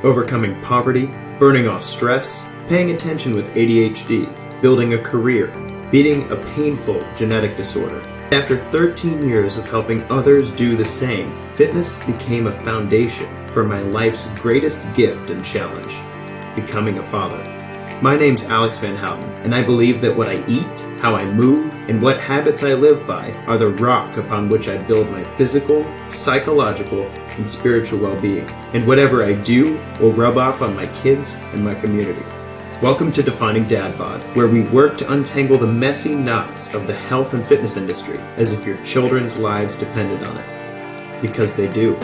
overcoming poverty, burning off stress, paying attention with ADHD, building a career, beating a painful genetic disorder. After 13 years of helping others do the same, fitness became a foundation for my life's greatest gift and challenge, becoming a father. My name's Alex Van Houten, and I believe that what I eat, how I move, and what habits I live by are the rock upon which I build my physical, psychological, and spiritual well-being. And whatever I do will rub off on my kids and my community. Welcome to Defining Dad Bod, where we work to untangle the messy knots of the health and fitness industry as if your children's lives depended on it. Because they do.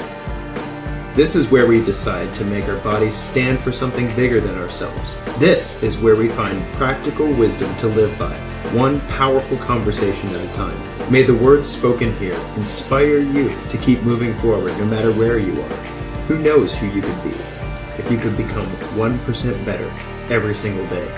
This is where we decide to make our bodies stand for something bigger than ourselves. This is where we find practical wisdom to live by, one powerful conversation at a time. May the words spoken here inspire you to keep moving forward no matter where you are. Who knows who you could be if you could become 1% better every single day.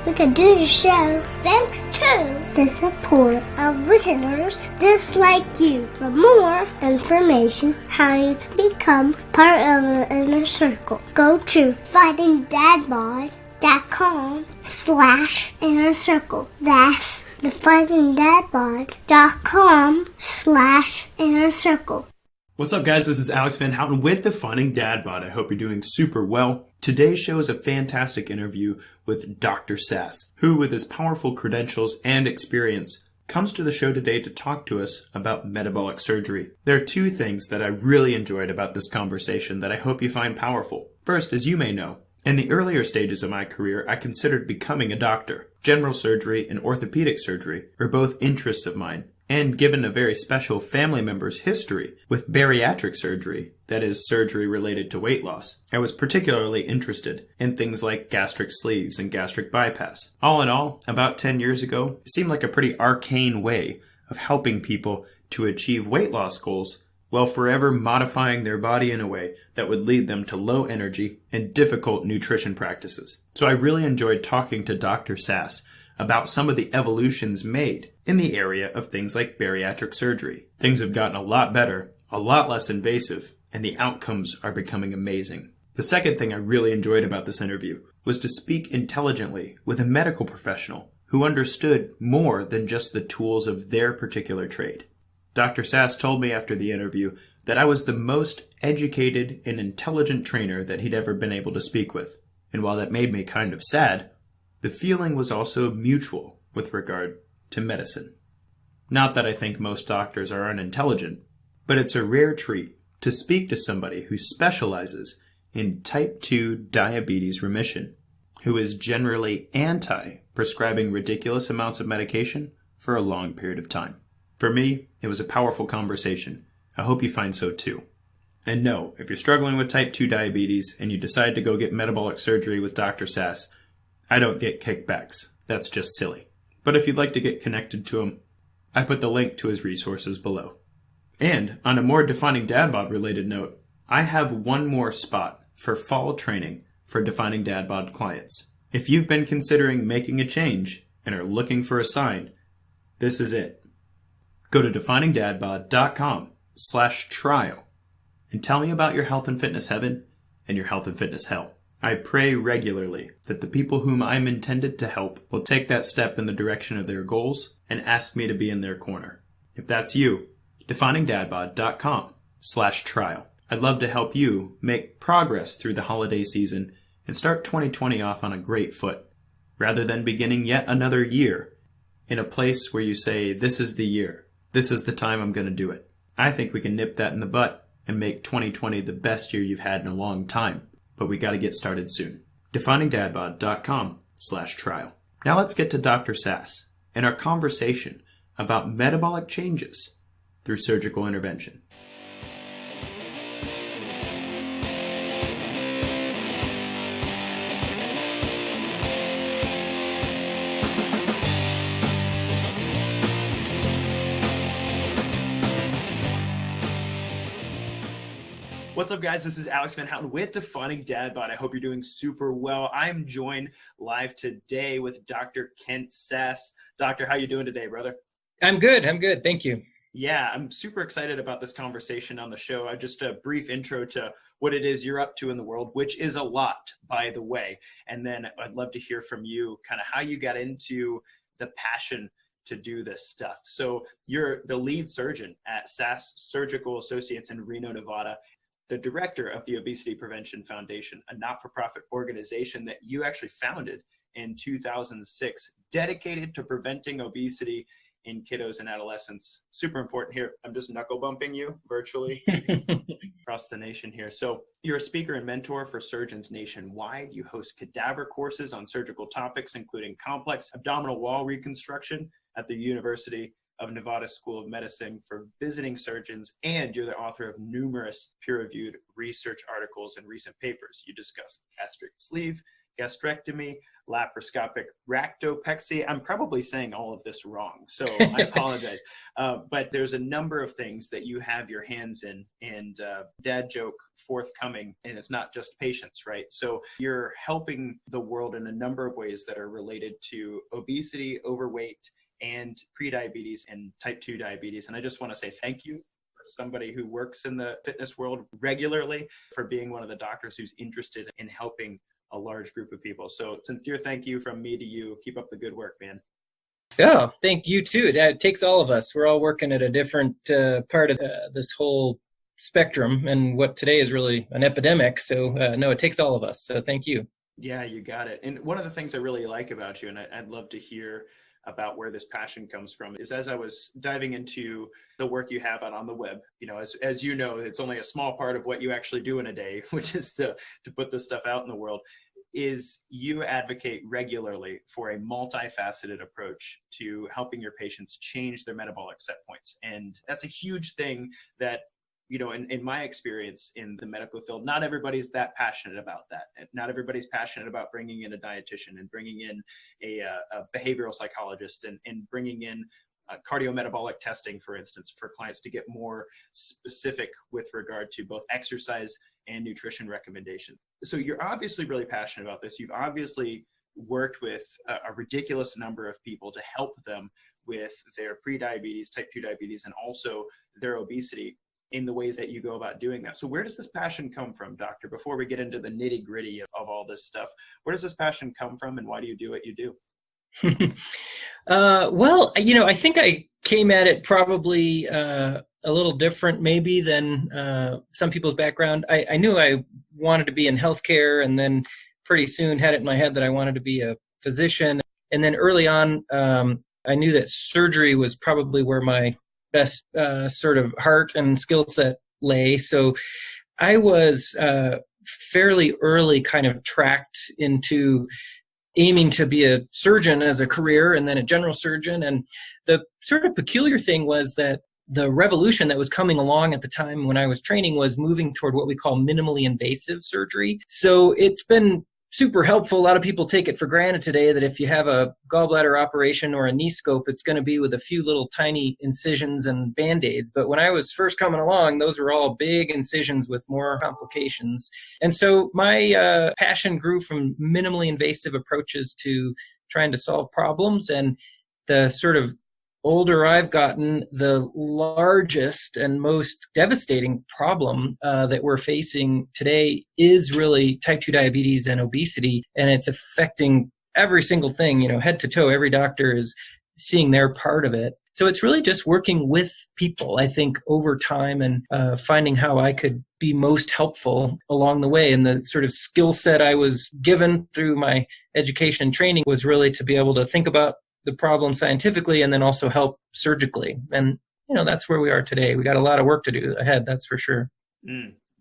We can do the show thanks to the support of listeners just like you. For more information how you can become part of the inner circle, go to findingdadbod.com/inner circle. That's findingdadbod.com/inner circle. What's up, guys? This is Alex Van Houten with Defining Dad Bod. I hope you're doing super well. Today's show is a fantastic interview with Dr. Sasse, who, with his powerful credentials and experience, comes to the show today to talk to us about metabolic surgery. There are two things that I really enjoyed about this conversation that I hope you find powerful. First, as you may know, in the earlier stages of my career, I considered becoming a doctor. General surgery and orthopedic surgery were both interests of mine. And given a very special family member's history with bariatric surgery, that is, surgery related to weight loss, I was particularly interested in things like gastric sleeves and gastric bypass. All in all, about 10 years ago, it seemed like a pretty arcane way of helping people to achieve weight loss goals while forever modifying their body in a way that would lead them to low energy and difficult nutrition practices. So I really enjoyed talking to Dr. Sasse about some of the evolutions made in the area of things like bariatric surgery. Things have gotten a lot better, a lot less invasive, and the outcomes are becoming amazing. The second thing I really enjoyed about this interview was to speak intelligently with a medical professional who understood more than just the tools of their particular trade. Dr. Sasse told me after the interview that I was the most educated and intelligent trainer that he'd ever been able to speak with. And while that made me kind of sad, the feeling was also mutual with regard to medicine. Not that I think most doctors are unintelligent, but it's a rare treat to speak to somebody who specializes in type 2 diabetes remission, who is generally anti-prescribing ridiculous amounts of medication for a long period of time. For me, it was a powerful conversation. I hope you find so too. And no, if you're struggling with type 2 diabetes and you decide to go get metabolic surgery with Dr. Sasse, I don't get kickbacks. That's just silly. But if you'd like to get connected to him, I put the link to his resources below. And on a more Defining Dad Bod related note, I have one more spot for fall training for Defining Dad Bod clients. If you've been considering making a change and are looking for a sign, this is it. Go to definingdadbod.com/trial and tell me about your health and fitness heaven and your health and fitness hell. I pray regularly that the people whom I'm intended to help will take that step in the direction of their goals and ask me to be in their corner. If that's you, definingdadbod.com/trial. I'd love to help you make progress through the holiday season and start 2020 off on a great foot, rather than beginning yet another year in a place where you say, this is the year, this is the time I'm going to do it. I think we can nip that in the butt and make 2020 the best year you've had in a long time. But we got to get started soon. definingdadbod.com/trial. Now let's get to Dr. Sasse and our conversation about metabolic changes through surgical intervention. What's up, guys? This is Alex Van Houten with Defining Dad Bod. I hope you're doing super well. I'm joined live today with Dr. Kent Sasse. Doctor, how you doing today, brother? I'm good. Thank you. Yeah, I'm super excited about this conversation on the show. Just a brief intro to what it is you're up to in the world, which is a lot, by the way. And then I'd love to hear from you kind of how you got into the passion to do this stuff. So you're the lead surgeon at Sasse Surgical Associates in Reno, Nevada, the director of the Obesity Prevention Foundation, a not-for-profit organization that you actually founded in 2006, dedicated to preventing obesity in kiddos and adolescents. Super important here. I'm just knuckle bumping you virtually across the nation here. So you're a speaker and mentor for surgeons nationwide. You host cadaver courses on surgical topics, including complex abdominal wall reconstruction at the University of Nevada School of Medicine for visiting surgeons, and you're the author of numerous peer-reviewed research articles and recent papers. You discuss gastric sleeve, gastrectomy, laparoscopic ractopexy. I'm probably saying all of this wrong, so I apologize. But there's a number of things that you have your hands in, and dad joke forthcoming, and it's not just patients, right? So you're helping the world in a number of ways that are related to obesity, overweight, and prediabetes and type 2 diabetes. And I just want to say thank you for somebody who works in the fitness world regularly for being one of the doctors who's interested in helping a large group of people. So sincere thank you from me to you. Keep up the good work, man. Oh, thank you too. It takes all of us. We're all working at a different part of this whole spectrum, and what today is really an epidemic. So no, it takes all of us. So thank you. Yeah, you got it. And one of the things I really like about you, and I'd love to hear about where this passion comes from, is as I was diving into the work you have out on the web, as you know, it's only a small part of what you actually do in a day, which is to put this stuff out in the world, is you advocate regularly for a multifaceted approach to helping your patients change their metabolic set points. And that's a huge thing that, in my experience in the medical field, not everybody's that passionate about that. Not everybody's passionate about bringing in a dietitian and bringing in a behavioral psychologist and bringing in cardiometabolic testing, for instance, for clients to get more specific with regard to both exercise and nutrition recommendations. So you're obviously really passionate about this. You've obviously worked with a ridiculous number of people to help them with their prediabetes, type 2 diabetes, and also their obesity in the ways that you go about doing that. So where does this passion come from, doctor? Before we get into the nitty gritty of all this stuff, where does this passion come from, and why do you do what you do? Well, I think I came at it probably a little different maybe than some people's background. I knew I wanted to be in healthcare, and then pretty soon had it in my head that I wanted to be a physician. And then early on, I knew that surgery was probably where my best sort of heart and skill set lay. So I was fairly early kind of tracked into aiming to be a surgeon as a career, and then a general surgeon. And the sort of peculiar thing was that the revolution that was coming along at the time when I was training was moving toward what we call minimally invasive surgery. So it's been super helpful. A lot of people take it for granted today that if you have a gallbladder operation or a knee scope, it's going to be with a few little tiny incisions and Band-Aids. But when I was first coming along, those were all big incisions with more complications. And so my passion grew from minimally invasive approaches to trying to solve problems. And the sort of older I've gotten, the largest and most devastating problem that we're facing today is really type 2 diabetes and obesity, and it's affecting every single thing, head to toe. Every doctor is seeing their part of it. So it's really just working with people, I think, over time, and finding how I could be most helpful along the way. And the sort of skill set I was given through my education and training was really to be able to think about the problem scientifically and then also help surgically. And, that's where we are today. We got a lot of work to do ahead, that's for sure.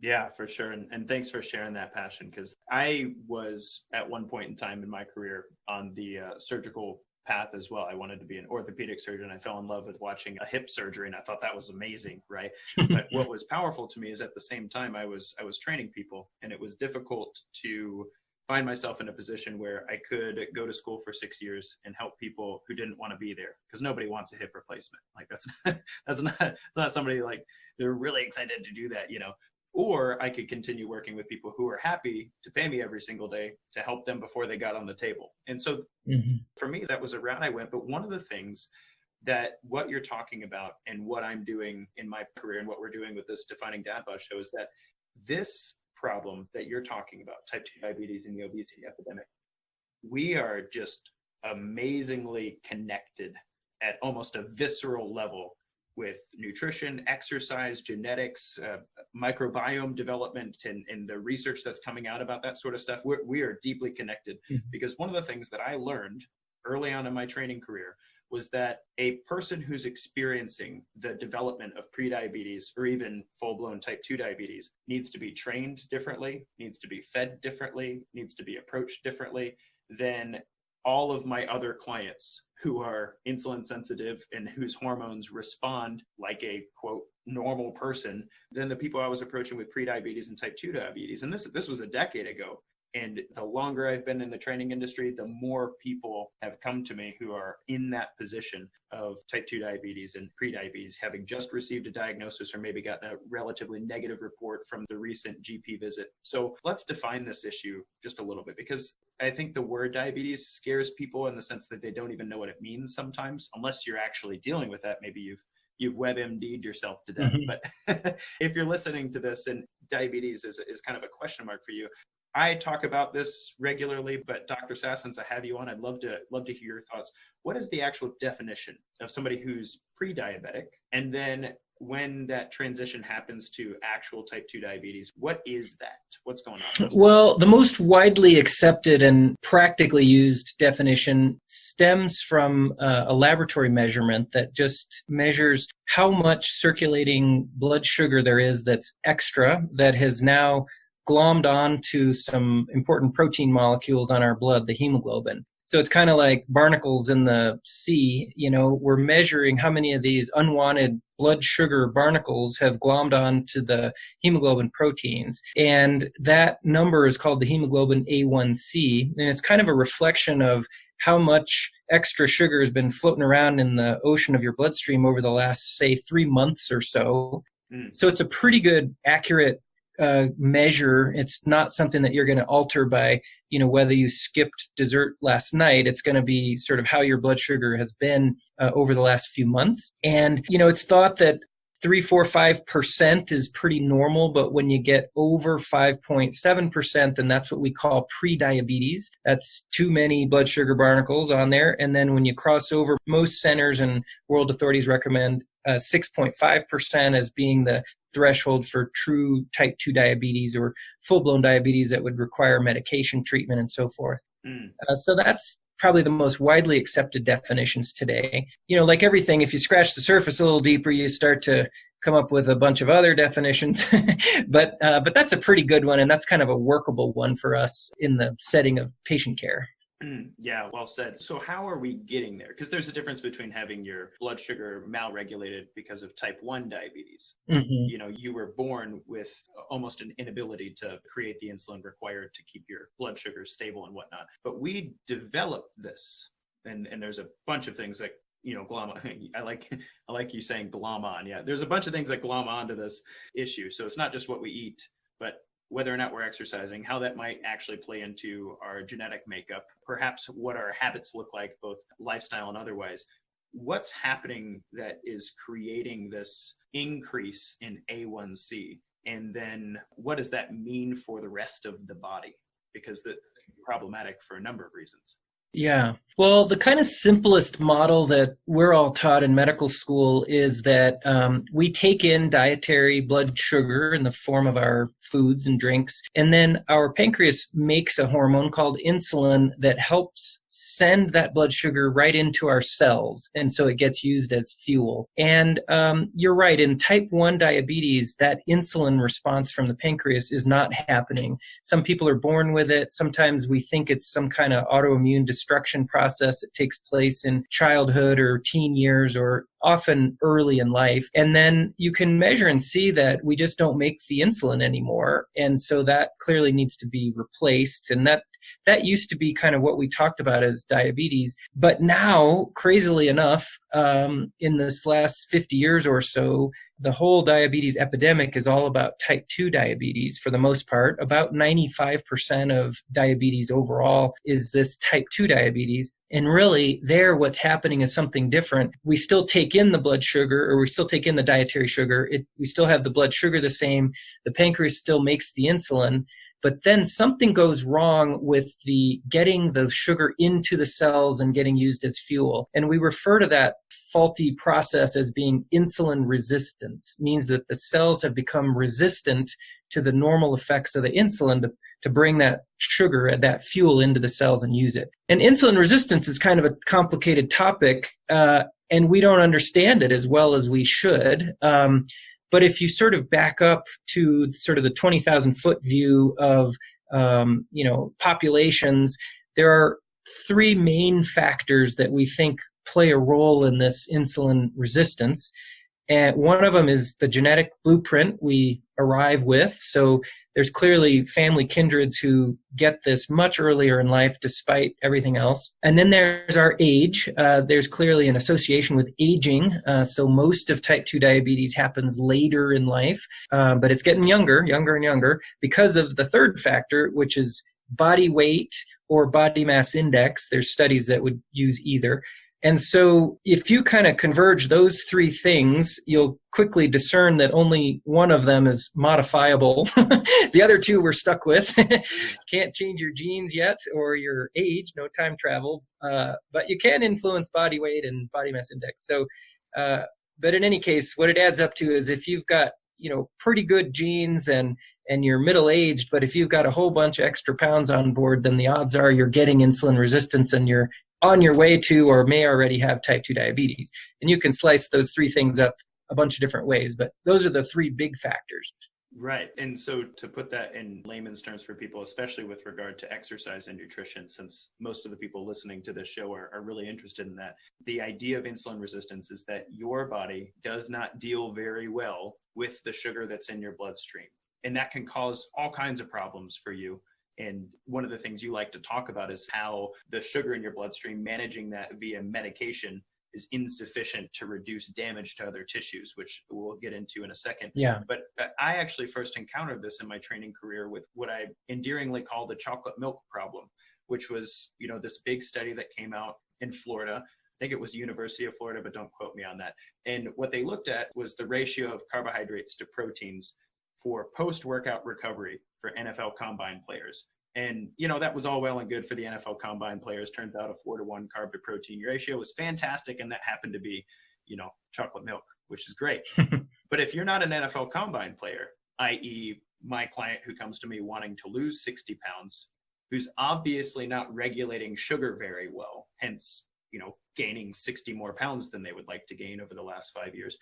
Yeah, for sure. And thanks for sharing that passion, because I was at one point in time in my career on the surgical path as well. I wanted to be an orthopedic surgeon. I fell in love with watching a hip surgery, and I thought that was amazing, right? But what was powerful to me is at the same time I was training people, and it was difficult to find myself in a position where I could go to school for 6 years and help people who didn't want to be there, because nobody wants a hip replacement. Like that's not somebody like they're really excited to do that, Or I could continue working with people who are happy to pay me every single day to help them before they got on the table. And so for me, that was a route I went. But one of the things that what you're talking about and what I'm doing in my career and what we're doing with this Defining Dad Bod show is that this problem that you're talking about, type 2 diabetes and the obesity epidemic, we are just amazingly connected at almost a visceral level with nutrition, exercise, genetics, microbiome development, and the research that's coming out about that sort of stuff. We are deeply connected because one of the things that I learned early on in my training career was that a person who's experiencing the development of prediabetes or even full-blown type 2 diabetes needs to be trained differently, needs to be fed differently, needs to be approached differently than all of my other clients who are insulin sensitive and whose hormones respond like a quote normal person than the people I was approaching with prediabetes and type 2 diabetes. And this was a decade ago. And the longer I've been in the training industry, the more people have come to me who are in that position of type 2 diabetes and prediabetes, having just received a diagnosis or maybe gotten a relatively negative report from the recent GP visit. So let's define this issue just a little bit, because I think the word diabetes scares people in the sense that they don't even know what it means sometimes, unless you're actually dealing with that. Maybe you've WebMD'd yourself to death. But if you're listening to this and diabetes is kind of a question mark for you, I talk about this regularly, but Dr. Sasse, since I have you on, I'd love to hear your thoughts. What is the actual definition of somebody who's pre-diabetic? And then when that transition happens to actual type 2 diabetes, what is that? What's going on? Well, the most widely accepted and practically used definition stems from a laboratory measurement that just measures how much circulating blood sugar there is that's extra that has now glommed onto some important protein molecules on our blood, the hemoglobin. So it's kind of like barnacles in the sea. You know, we're measuring how many of these unwanted blood sugar barnacles have glommed onto the hemoglobin proteins. And that number is called the hemoglobin A1C. And it's kind of a reflection of how much extra sugar has been floating around in the ocean of your bloodstream over the last, say, 3 months or so. So it's a pretty good, accurate measure. It's not something that you're going to alter by, you know, whether you skipped dessert last night. It's going to be sort of how your blood sugar has been over the last few months. And, you know, it's thought that 3, 4, 5% is pretty normal, but when you get over 5.7%, then that's what we call pre-diabetes. That's too many blood sugar barnacles on there. And then when you cross over, most centers and world authorities recommend 6.5% as being the threshold for true type 2 diabetes or full-blown diabetes that would require medication treatment and so forth. So that's probably the most widely accepted definitions today. You know, like everything, if you scratch the surface a little deeper, you start to come up with a bunch of other definitions. but that's a pretty good one, and that's kind of a workable one for us in the setting of patient care. Yeah, well said. So how are we getting there? Because there's a difference between having your blood sugar malregulated because of type 1 diabetes. You know, you were born with almost an inability to create the insulin required to keep your blood sugar stable and whatnot. But we developed this, and there's a bunch of things that, you know, glom on. I like you saying glom on. Yeah, there's a bunch of things that glom onto this issue. So it's not just what we eat, but whether or not we're exercising, how that might actually play into our genetic makeup, perhaps what our habits look like, both lifestyle and otherwise. What's happening that is creating this increase in A1C? And then what does that mean for the rest of the body? Because that's problematic for a number of reasons. Yeah. Well, the kind of simplest model that we're all taught in medical school is that we take in dietary blood sugar in the form of our foods and drinks, and then our pancreas makes a hormone called insulin that helps send that blood sugar right into our cells, and so it gets used as fuel. And you're right, in type 1 diabetes, that insulin response from the pancreas is not happening. Some people are born with it. Sometimes we think it's some kind of autoimmune destruction process that takes place in childhood or teen years, or often early in life. And then you can measure and see that we just don't make the insulin anymore. And so that clearly needs to be replaced. And that That used to be kind of what we talked about as diabetes. But now, crazily enough, in this last 50 years or so, the whole diabetes epidemic is all about type 2 diabetes for the most part. About 95% of diabetes overall is this type 2 diabetes. And really, what's happening is something different. We still take in the blood sugar, or we still take in the dietary sugar. We still have the blood sugar the same. The pancreas still makes the insulin. But then something goes wrong with the getting the sugar into the cells and getting used as fuel. And we refer to that faulty process as being insulin resistance. It means that the cells have become resistant to the normal effects of the insulin to bring that sugar, that fuel into the cells and use it. And insulin resistance is kind of a complicated topic, and we don't understand it as well as we should. But if you sort of back up to sort of the 20,000 foot view of, populations, there are three main factors that we think play a role in this insulin resistance. And one of them is the genetic blueprint we arrive with. So there's clearly family kindreds who get this much earlier in life despite everything else. And then there's our age. There's clearly an association with aging. So most of type 2 diabetes happens later in life, but it's getting younger and younger because of the third factor, which is body weight or body mass index. There's studies that would use either. And so if you kind of converge those three things, you'll quickly discern that only one of them is modifiable. The other two we're stuck with. Can't change your genes yet or your age, no time travel, but you can influence body weight and body mass index. So, but in any case, what it adds up to is if you've got, pretty good genes and you're middle-aged, but if you've got a whole bunch of extra pounds on board, then the odds are you're getting insulin resistance and you're on your way to or may already have type 2 diabetes. And you can slice those three things up a bunch of different ways, but those are the three big factors. Right. And so to put that in layman's terms for people, especially with regard to exercise and nutrition, since most of the people listening to this show are really interested in that, the idea of insulin resistance is that your body does not deal very well with the sugar that's in your bloodstream. And that can cause all kinds of problems for you. And one of the things you like to talk about is how the sugar in your bloodstream, managing that via medication, is insufficient to reduce damage to other tissues, which we'll get into in a second. Yeah. But I actually first encountered this in my training career with what I endearingly call the chocolate milk problem, which was, this big study that came out in Florida. I think it was University of Florida, but don't quote me on that. And what they looked at was the ratio of carbohydrates to proteins for post-workout recovery for NFL combine players. And, that was all well and good for the NFL combine players. Turns out a 4-to-1 carb to protein ratio was fantastic. And that happened to be, chocolate milk, which is great. But if you're not an NFL combine player, i.e. my client who comes to me wanting to lose 60 pounds, who's obviously not regulating sugar very well, hence, gaining 60 more pounds than they would like to gain over the last 5 years,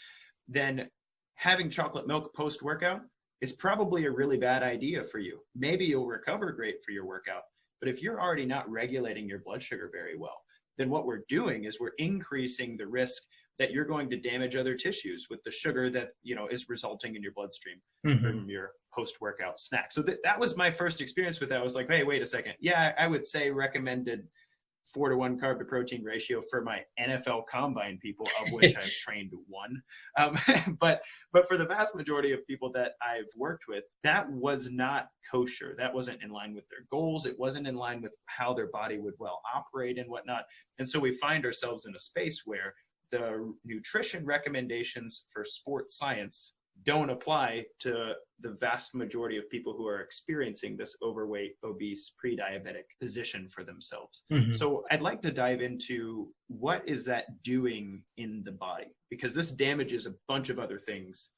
then having chocolate milk post-workout is probably a really bad idea for you. Maybe you'll recover great for your workout, but if you're already not regulating your blood sugar very well, then what we're doing is we're increasing the risk that you're going to damage other tissues with the sugar that, is resulting in your bloodstream from your post-workout snack. So that was my first experience with that. I was like, hey, wait a second. Yeah, I would say recommended 4-to-1 carb to protein ratio for my NFL combine people, of which I've trained one. But for the vast majority of people that I've worked with, that was not kosher. That wasn't in line with their goals. It wasn't in line with how their body would well operate and whatnot. And so we find ourselves in a space where the nutrition recommendations for sports science don't apply to the vast majority of people who are experiencing this overweight, obese, pre-diabetic position for themselves. So I'd like to dive into what is that doing in the body, because this damages a bunch of other things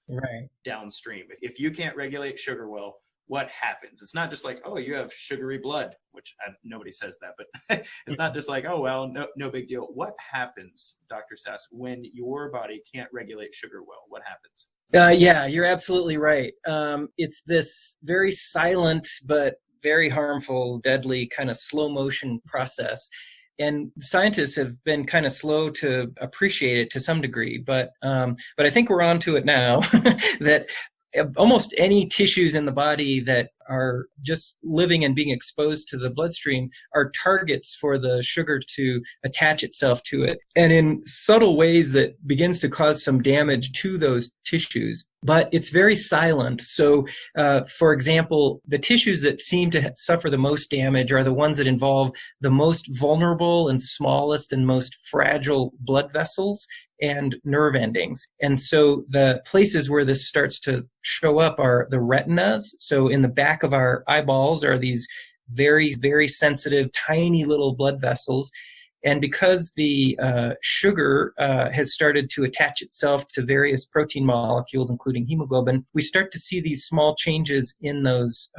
downstream. If you can't regulate sugar well, what happens? It's not just like, oh, you have sugary blood, which nobody says that, but it's not just like, oh, well, no big deal. What happens, Dr. Sasse, when your body can't regulate sugar well? What happens? Yeah, you're absolutely right. It's this very silent but very harmful, deadly kind of slow motion process. And scientists have been kind of slow to appreciate it to some degree, but I think we're on to it now that almost any tissues in the body that are just living and being exposed to the bloodstream are targets for the sugar to attach itself to it. And in subtle ways that begins to cause some damage to those tissues, but it's very silent. So, for example, the tissues that seem to suffer the most damage are the ones that involve the most vulnerable and smallest and most fragile blood vessels and nerve endings. And so the places where this starts to show up are the retinas. So in the back of our eyeballs are these very, very sensitive, tiny little blood vessels. And because the sugar has started to attach itself to various protein molecules, including hemoglobin, we start to see these small changes in those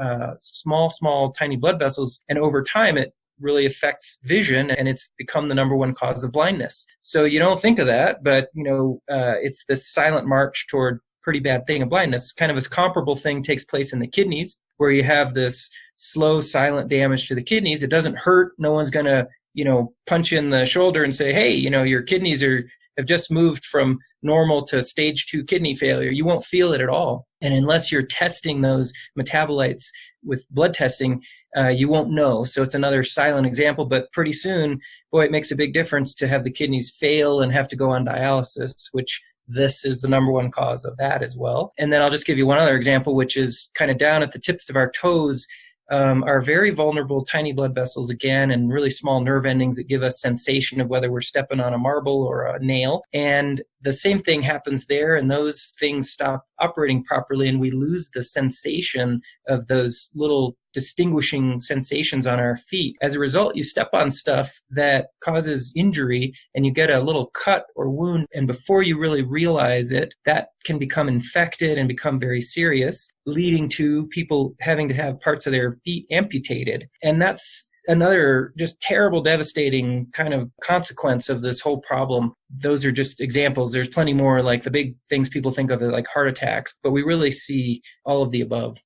small, tiny blood vessels. And over time, it really affects vision, and it's become the number one cause of blindness. So you don't think of that, but it's this silent march toward pretty bad thing of blindness. Kind of a comparable thing takes place in the kidneys, where you have this slow, silent damage to the kidneys. It doesn't hurt. No one's going to, punch you in the shoulder and say, hey, your kidneys have just moved from normal to stage 2 kidney failure. You won't feel it at all. And unless you're testing those metabolites with blood testing, you won't know. So it's another silent example, but pretty soon, boy, it makes a big difference to have the kidneys fail and have to go on dialysis, which this is the number one cause of that as well. And then I'll just give you one other example, which is kind of down at the tips of our toes, are very vulnerable tiny blood vessels again, and really small nerve endings that give us sensation of whether we're stepping on a marble or a nail. And the same thing happens there, and those things stop operating properly, and we lose the sensation of those little distinguishing sensations on our feet. As a result, you step on stuff that causes injury, and you get a little cut or wound, and before you really realize it, that can become infected and become very serious, leading to people having to have parts of their feet amputated. And that's another just terrible, devastating kind of consequence of this whole problem. Those are just examples. There's plenty more, like the big things people think of like heart attacks, but we really see all of the above.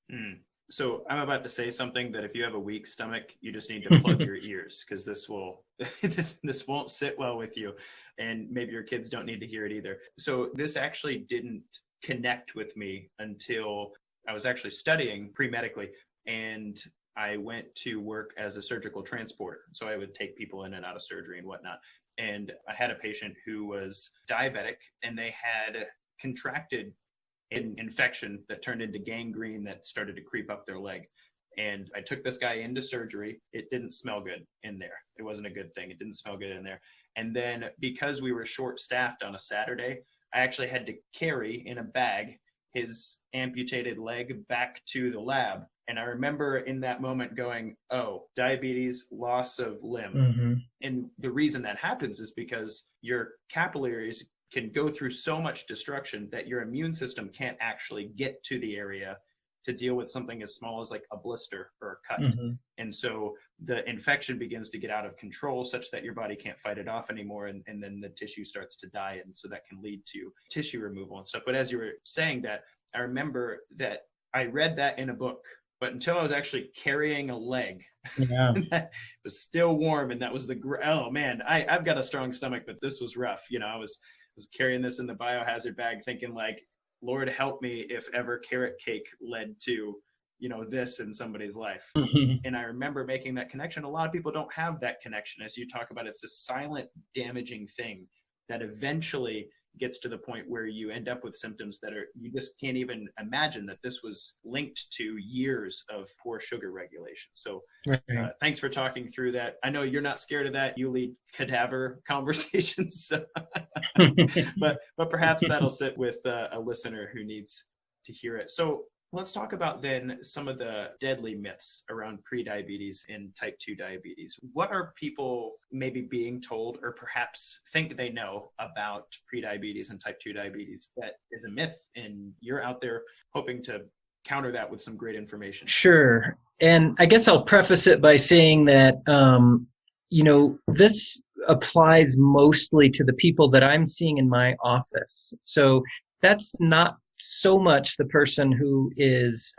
So I'm about to say something that if you have a weak stomach, you just need to plug your ears, because this won't sit well with you, and maybe your kids don't need to hear it either. So this actually didn't connect with me until I was actually studying pre-medically, and I went to work as a surgical transporter. So I would take people in and out of surgery and whatnot. And I had a patient who was diabetic, and they had contracted an infection that turned into gangrene that started to creep up their leg. And I took this guy into surgery. It didn't smell good in there. It wasn't a good thing. It didn't smell good in there. And then because we were short-staffed on a Saturday, I actually had to carry in a bag his amputated leg back to the lab. And I remember in that moment going, oh, diabetes, loss of limb. Mm-hmm. And the reason that happens is because your capillaries can go through so much destruction that your immune system can't actually get to the area to deal with something as small as like a blister or a cut. Mm-hmm. And so the infection begins to get out of control such that your body can't fight it off anymore. And then the tissue starts to die. And so that can lead to tissue removal and stuff. But as you were saying that, I remember that I read that in a book, but until I was actually carrying a leg, that was still warm. And that was oh man, I've got a strong stomach, but this was rough. I was carrying this in the biohazard bag thinking like, Lord help me if ever carrot cake led to, this in somebody's life. Mm-hmm. And I remember making that connection. A lot of people don't have that connection. As you talk about, it's a silent damaging thing that eventually gets to the point where you end up with symptoms that you just can't even imagine that this was linked to years of poor sugar regulation. So thanks for talking through that. I know you're not scared of that. You lead cadaver conversations, but perhaps that'll sit with a listener who needs to hear it. So let's talk about then some of the deadly myths around prediabetes and type 2 diabetes. What are people maybe being told or perhaps think they know about prediabetes and type 2 diabetes that is a myth, and you're out there hoping to counter that with some great information? Sure. And I guess I'll preface it by saying that, this applies mostly to the people that I'm seeing in my office. So that's not so much the person who is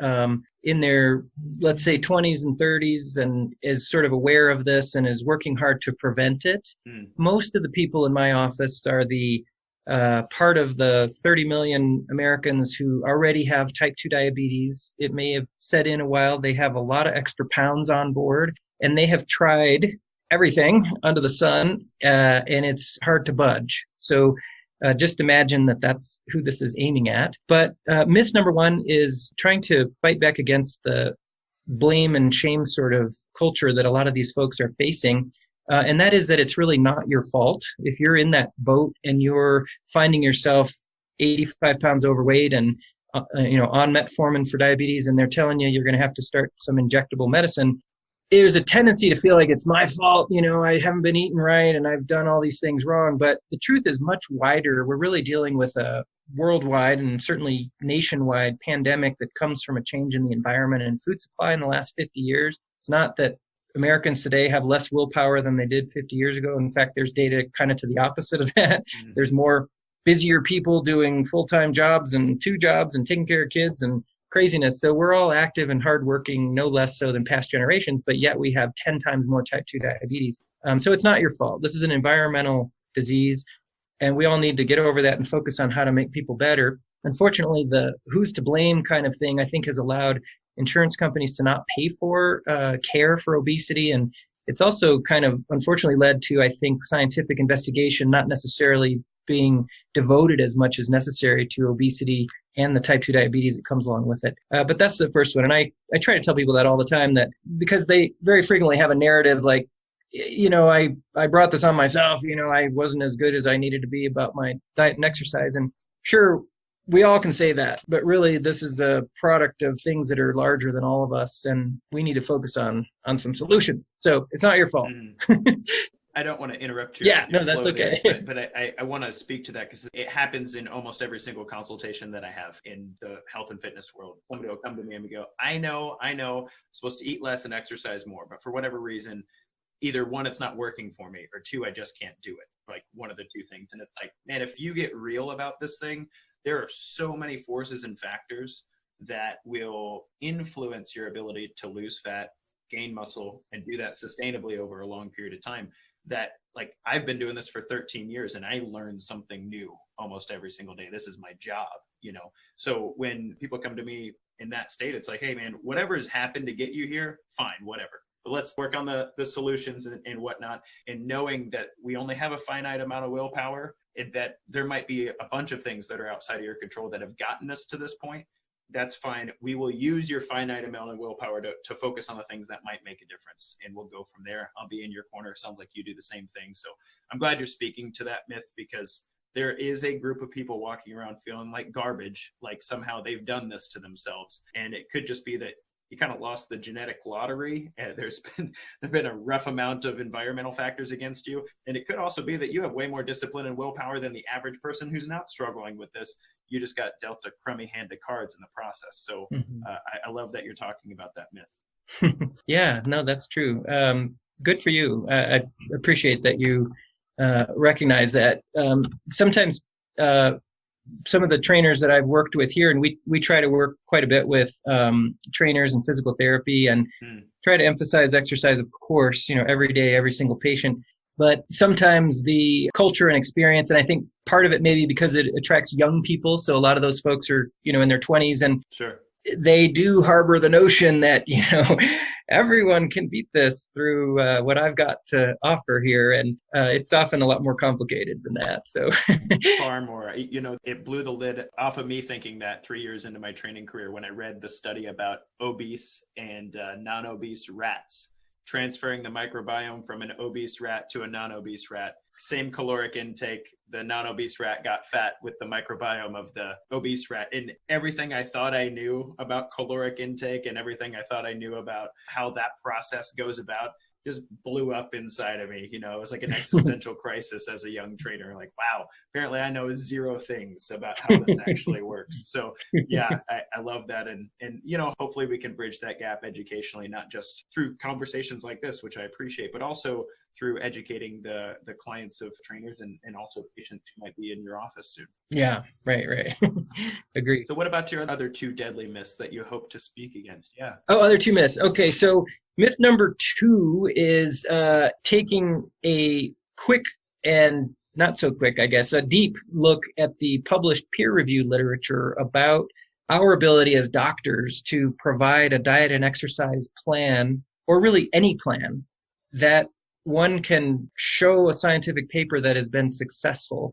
in their, let's say, 20s and 30s and is sort of aware of this and is working hard to prevent it. Most of the people in my office are the part of the 30 million Americans who already have type 2 diabetes. It may have set in a while. They have a lot of extra pounds on board, and they have tried everything under the sun, and it's hard to budge. So just imagine that that's who this is aiming at. But myth number one is trying to fight back against the blame and shame sort of culture that a lot of these folks are facing. And that is that it's really not your fault. If you're in that boat and you're finding yourself 85 pounds overweight and on metformin for diabetes, and they're telling you you're going to have to start some injectable medicine, there's a tendency to feel like it's my fault. I haven't been eating right and I've done all these things wrong. But the truth is much wider. We're really dealing with a worldwide and certainly nationwide pandemic that comes from a change in the environment and food supply in the last 50 years. It's not that Americans today have less willpower than they did 50 years ago. In fact, there's data kind of to the opposite of that. Mm-hmm. There's more busier people doing full-time jobs and 2 jobs and taking care of kids and craziness. So we're all active and hardworking, no less so than past generations, but yet we have 10 times more type 2 diabetes. So it's not your fault. This is an environmental disease, and we all need to get over that and focus on how to make people better. Unfortunately, the who's to blame kind of thing, I think, has allowed insurance companies to not pay for care for obesity. And it's also kind of unfortunately led to, I think, scientific investigation not necessarily being devoted as much as necessary to obesity and the type 2 diabetes that comes along with it. But that's the first one. And I try to tell people that all the time, that because they very frequently have a narrative like, I brought this on myself, I wasn't as good as I needed to be about my diet and exercise. And sure, we all can say that, but really this is a product of things that are larger than all of us, and we need to focus on some solutions. So it's not your fault. I don't want to interrupt you. Yeah, no, that's okay. But I want to speak to that because it happens in almost every single consultation that I have in the health and fitness world. Somebody will come to me and go, I know, I'm supposed to eat less and exercise more, but for whatever reason, either one, it's not working for me, or two, I just can't do it. Like one of the two things. And it's like, man, if you get real about this thing, there are so many forces and factors that will influence your ability to lose fat, gain muscle, and do that sustainably over a long period of time. That, like, I've been doing this for 13 years and I learn something new almost every single day. This is my job, So when people come to me in that state, it's like, hey man, whatever has happened to get you here, fine, whatever. But let's work on the solutions and whatnot. And knowing that we only have a finite amount of willpower, and that there might be a bunch of things that are outside of your control that have gotten us to this point, that's fine. We will use your finite amount of willpower to focus on the things that might make a difference. And we'll go from there. I'll be in your corner. Sounds like you do the same thing. So I'm glad you're speaking to that myth, because there is a group of people walking around feeling like garbage, like somehow they've done this to themselves. And it could just be that you kind of lost the genetic lottery. There's been a rough amount of environmental factors against you. And it could also be that you have way more discipline and willpower than the average person who's not struggling with this. You just got dealt a crummy hand of cards in the process. So I love that you're talking about that myth. Yeah, no, that's true. Good for you. I appreciate that you recognize that. Sometimes some of the trainers that I've worked with here, and we try to work quite a bit with trainers and physical therapy, and try to emphasize exercise, of course, every day, every single patient. But sometimes the culture and experience, and I think part of it maybe because it attracts young people. So a lot of those folks are, in their 20s, and sure, they do harbor the notion that, everyone can beat this through what I've got to offer here. And it's often a lot more complicated than that. So far more, it blew the lid off of me thinking that 3 years into my training career, when I read the study about obese and non-obese rats, transferring the microbiome from an obese rat to a non-obese rat. Same caloric intake, the non-obese rat got fat with the microbiome of the obese rat. And everything I thought I knew about caloric intake and everything I thought I knew about how that process goes about just blew up inside of me. It was like an existential crisis as a young trainer. Like, wow, apparently I know 0 things about how this actually works. So yeah, I love that. And hopefully we can bridge that gap educationally, not just through conversations like this, which I appreciate, but also through educating the clients of trainers and also patients who might be in your office soon. Yeah, right. Agree. So what about your other 2 deadly myths that you hope to speak against? Yeah. Oh, other 2 myths. Okay, so myth number 2 is taking a quick and not so quick, I guess, a deep look at the published peer-reviewed literature about our ability as doctors to provide a diet and exercise plan, or really any plan, that one can show a scientific paper that has been successful.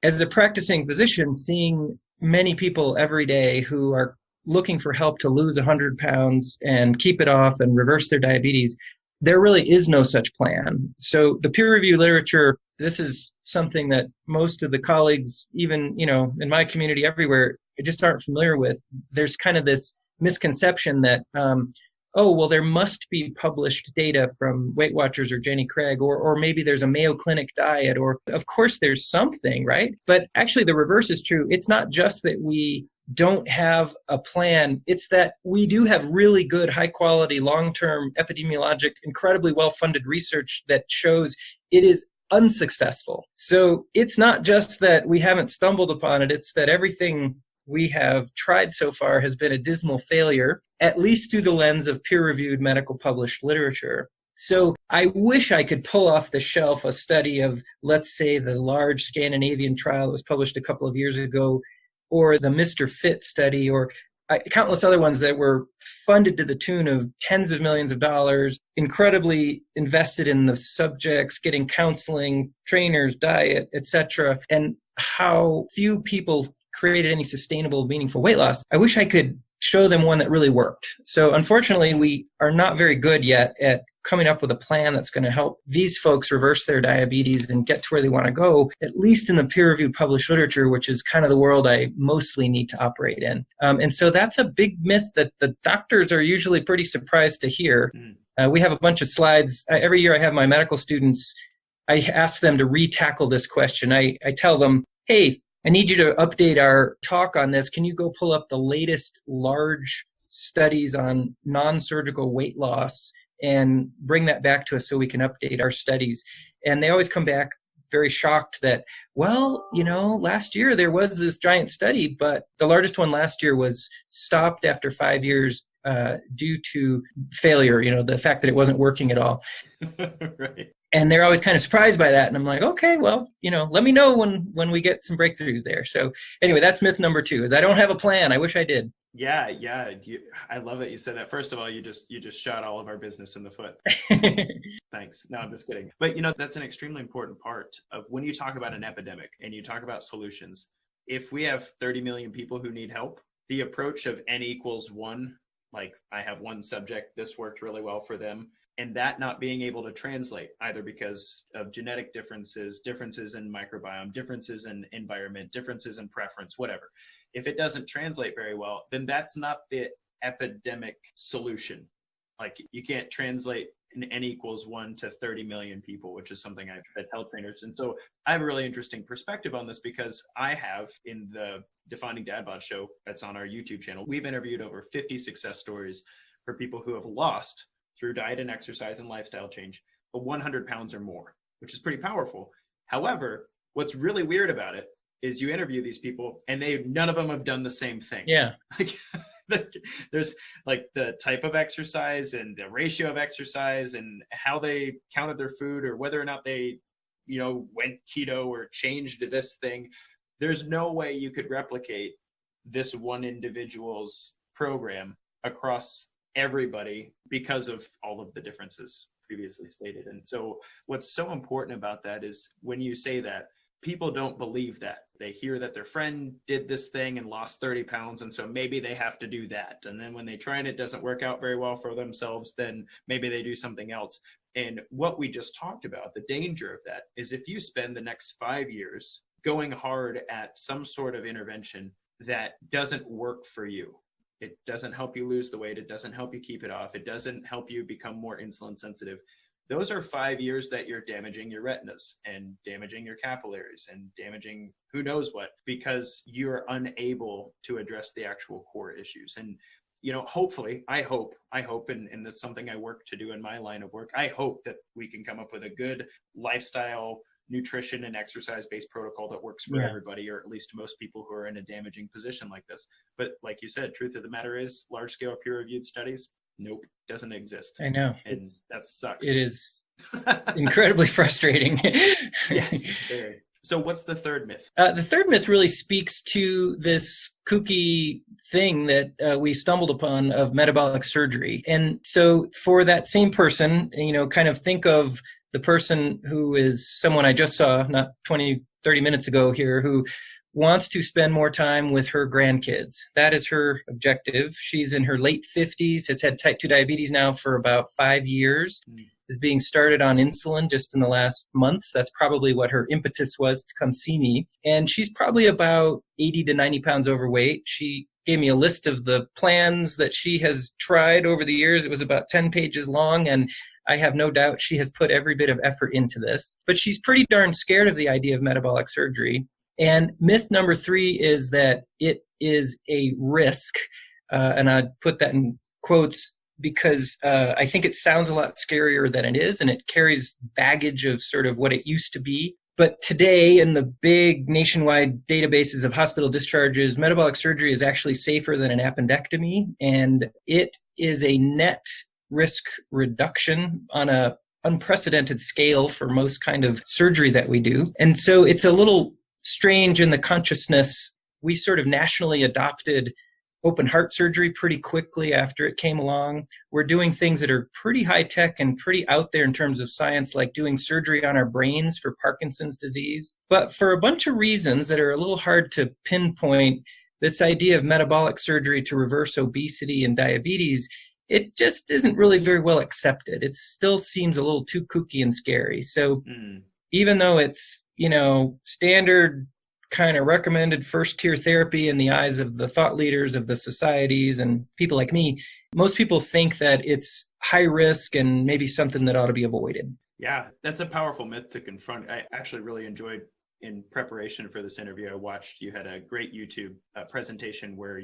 As a practicing physician, seeing many people every day who are looking for help to lose 100 pounds and keep it off and reverse their diabetes, there really is no such plan. So the peer review literature, this is something that most of the colleagues, even, in my community everywhere, just aren't familiar with. There's kind of this misconception that, there must be published data from Weight Watchers or Jenny Craig, or maybe there's a Mayo Clinic diet, or of course there's something, right? But actually the reverse is true. It's not just that we don't have a plan. It's that we do have really good, high quality, long-term epidemiologic, incredibly well-funded research that shows it is unsuccessful. So it's not just that we haven't stumbled upon it. It's that everything we have tried so far has been a dismal failure, at least through the lens of peer-reviewed medical published literature. So I wish I could pull off the shelf a study of, let's say, the large Scandinavian trial that was published a couple of years ago, or the Mr. Fit study, or countless other ones that were funded to the tune of tens of millions of dollars, incredibly invested in the subjects, getting counseling, trainers, diet, etc., and how few people created any sustainable, meaningful weight loss. I wish I could show them one that really worked. So unfortunately, we are not very good yet at coming up with a plan that's going to help these folks reverse their diabetes and get to where they want to go, at least in the peer-reviewed published literature, which is kind of the world I mostly need to operate in. And so that's a big myth that the doctors are usually pretty surprised to hear. We have a bunch of slides. Every year I have my medical students, I ask them to re-tackle this question. I tell them, hey, I need you to update our talk on this. Can you go pull up the latest large studies on non-surgical weight loss and bring that back to us so we can update our studies? And they always come back very shocked that, last year there was this giant study, but the largest one last year was stopped after 5 years due to failure, the fact that it wasn't working at all. Right. And they're always kind of surprised by that. And I'm like, okay, well, let me know when we get some breakthroughs there. So anyway, that's myth number 2, is I don't have a plan. I wish I did. Yeah. I love that you said that. First of all, you just shot all of our business in the foot. Thanks. No, I'm just kidding. But that's an extremely important part of when you talk about an epidemic and you talk about solutions. If we have 30 million people who need help, the approach of N equals 1, like I have one subject, this worked really well for them, and that not being able to translate either because of genetic differences in microbiome, differences in environment, differences in preference, whatever. If it doesn't translate very well, then that's not the epidemic solution. Like you can't translate an N equals 1 to 30 million people, which is something I've at health trainers. And so I have a really interesting perspective on this because I have in the Defining Dad Bod show that's on our YouTube channel, we've interviewed over 50 success stories for people who have lost through diet and exercise and lifestyle change, but 100 pounds or more, which is pretty powerful. However, what's really weird about it is you interview these people and none of them have done the same thing. Yeah. There's like the type of exercise and the ratio of exercise and how they counted their food or whether or not they, went keto or changed this thing. There's no way you could replicate this one individual's program across everybody because of all of the differences previously stated. And so what's so important about that is when you say that, people don't believe that. They hear that their friend did this thing and lost 30 pounds, and so maybe they have to do that. And then when they try and it doesn't work out very well for themselves, then maybe they do something else. And what we just talked about, the danger of that is if you spend the next 5 years going hard at some sort of intervention that doesn't work for you, it doesn't help you lose the weight, it doesn't help you keep it off, it doesn't help you become more insulin sensitive, those are 5 years that you're damaging your retinas and damaging your capillaries and damaging who knows what, because you're unable to address the actual core issues. And, hopefully, I hope, and that's something I work to do in my line of work, I hope that we can come up with a good lifestyle, nutrition and exercise-based protocol that works for everybody, or at least most people who are in a damaging position like this. But like you said, truth of the matter is large-scale peer-reviewed studies, nope, doesn't exist. I know. And that sucks. It is incredibly frustrating. Yes, very. So what's the third myth? The third myth really speaks to this kooky thing that we stumbled upon of metabolic surgery. And so for that same person, kind of think of the person who is someone I just saw not 20, 30 minutes ago here, who wants to spend more time with her grandkids. That is her objective. She's in her late 50s, has had type 2 diabetes now for about 5 years. Is being started on insulin just in the last months. That's probably what her impetus was to come see me. And she's probably about 80 to 90 pounds overweight. She gave me a list of the plans that she has tried over the years. It was about 10 pages long, and I have no doubt she has put every bit of effort into this. But she's pretty darn scared of the idea of metabolic surgery. And myth number 3 is that it is a risk, and I'd put that in quotes, because I think it sounds a lot scarier than it is, and it carries baggage of sort of what it used to be. But today, in the big nationwide databases of hospital discharges, metabolic surgery is actually safer than an appendectomy, and it is a net risk reduction on a unprecedented scale for most kind of surgery that we do. And so it's a little strange in the consciousness. We sort of nationally adopted open heart surgery pretty quickly after it came along. We're doing things that are pretty high tech and pretty out there in terms of science, like doing surgery on our brains for Parkinson's disease. But for a bunch of reasons that are a little hard to pinpoint, this idea of metabolic surgery to reverse obesity and diabetes, it just isn't really very well accepted. It still seems a little too kooky and scary. So even though it's, standard kind of recommended first tier therapy in the eyes of the thought leaders of the societies and people like me, most people think that it's high risk and maybe something that ought to be avoided. Yeah, that's a powerful myth to confront. I actually really enjoyed, in preparation for this interview, I watched, you had a great YouTube presentation where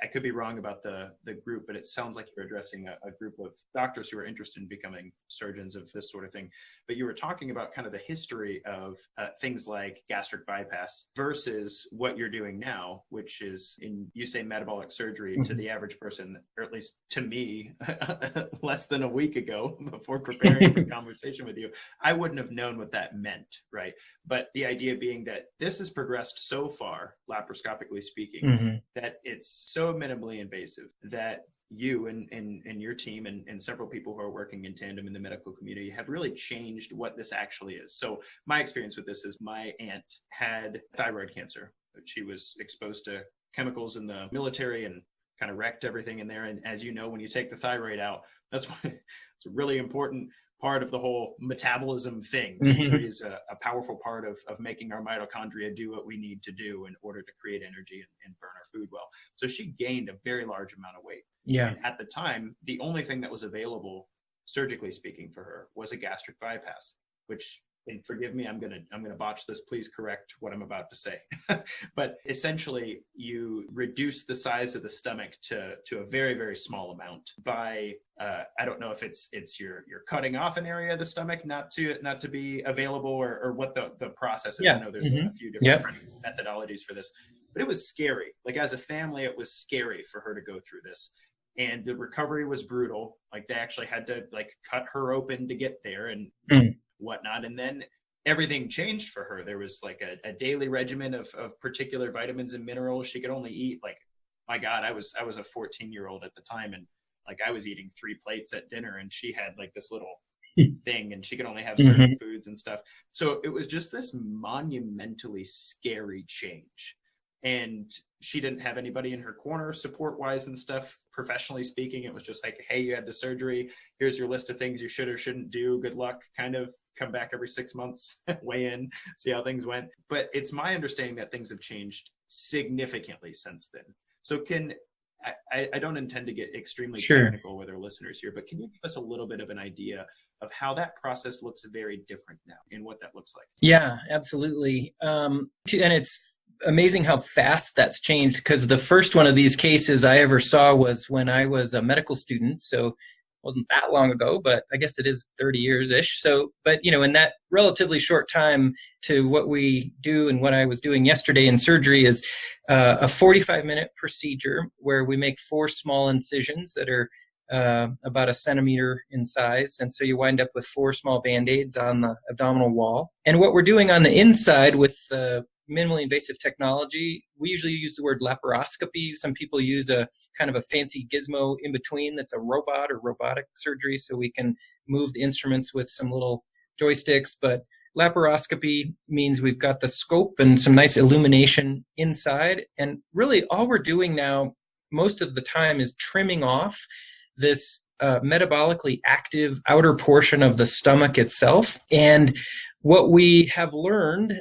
I could be wrong about the group, but it sounds like you're addressing a group of doctors who are interested in becoming surgeons of this sort of thing. But you were talking about kind of the history of things like gastric bypass versus what you're doing now, which is, you say metabolic surgery to the average person, or at least to me, less than a week ago, before preparing for conversation with you, I wouldn't have known what that meant, right? But the idea being that this has progressed so far, laparoscopically speaking, that it's so minimally invasive that you and your team and several people who are working in tandem in the medical community have really changed what this actually is. So my experience with this is my aunt had thyroid cancer. She was exposed to chemicals in the military and kind of wrecked everything in there. And as you know, when you take the thyroid out, that's why it's a really important part of the whole metabolism thing. T3 is a powerful part of making our mitochondria do what we need to do in order to create energy and burn our food well. So she gained a very large amount of weight. Yeah. And at the time, the only thing that was available, surgically speaking, for her was a gastric bypass, which, and forgive me, I'm gonna botch this. Please correct what I'm about to say. But essentially, you reduce the size of the stomach to a very, very small amount by I don't know if it's you're cutting off an area of the stomach not to be available, or what the process is. Yeah. I know there's a few different methodologies for this, but it was scary. Like, as a family, it was scary for her to go through this. And the recovery was brutal. Like, they actually had to cut her open to get there and whatnot. And then everything changed for her. There was a daily regimen of particular vitamins and minerals. She could only eat, my God, I was a 14-year-old at the time. And I was eating 3 plates at dinner, and she had this little thing, and she could only have certain foods and stuff. So it was just this monumentally scary change. And she didn't have anybody in her corner support-wise and stuff. Professionally speaking, it was just hey, you had the surgery. Here's your list of things you should or shouldn't do. Good luck. Kind of come back every 6 months, weigh in, see how things went. But it's my understanding that things have changed significantly since then. So I don't intend to get extremely technical with our listeners here, but can you give us a little bit of an idea of how that process looks very different now and what that looks like? Yeah, absolutely. And it's amazing how fast that's changed, because the first one of these cases I ever saw was when I was a medical student. So it wasn't that long ago, but I guess it is 30 years-ish. So, but in that relatively short time to what we do and what I was doing yesterday in surgery is a 45-minute procedure where we make 4 small incisions that are about a centimeter in size. And so you wind up with 4 small Band-Aids on the abdominal wall. And what we're doing on the inside with minimally invasive technology, we usually use the word laparoscopy. Some people use a kind of a fancy gizmo in between that's a robot or robotic surgery, so we can move the instruments with some little joysticks. But laparoscopy means we've got the scope and some nice illumination inside. And really all we're doing now most of the time is trimming off this metabolically active outer portion of the stomach itself. And what we have learned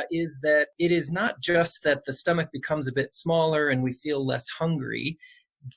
is that it is not just that the stomach becomes a bit smaller and we feel less hungry,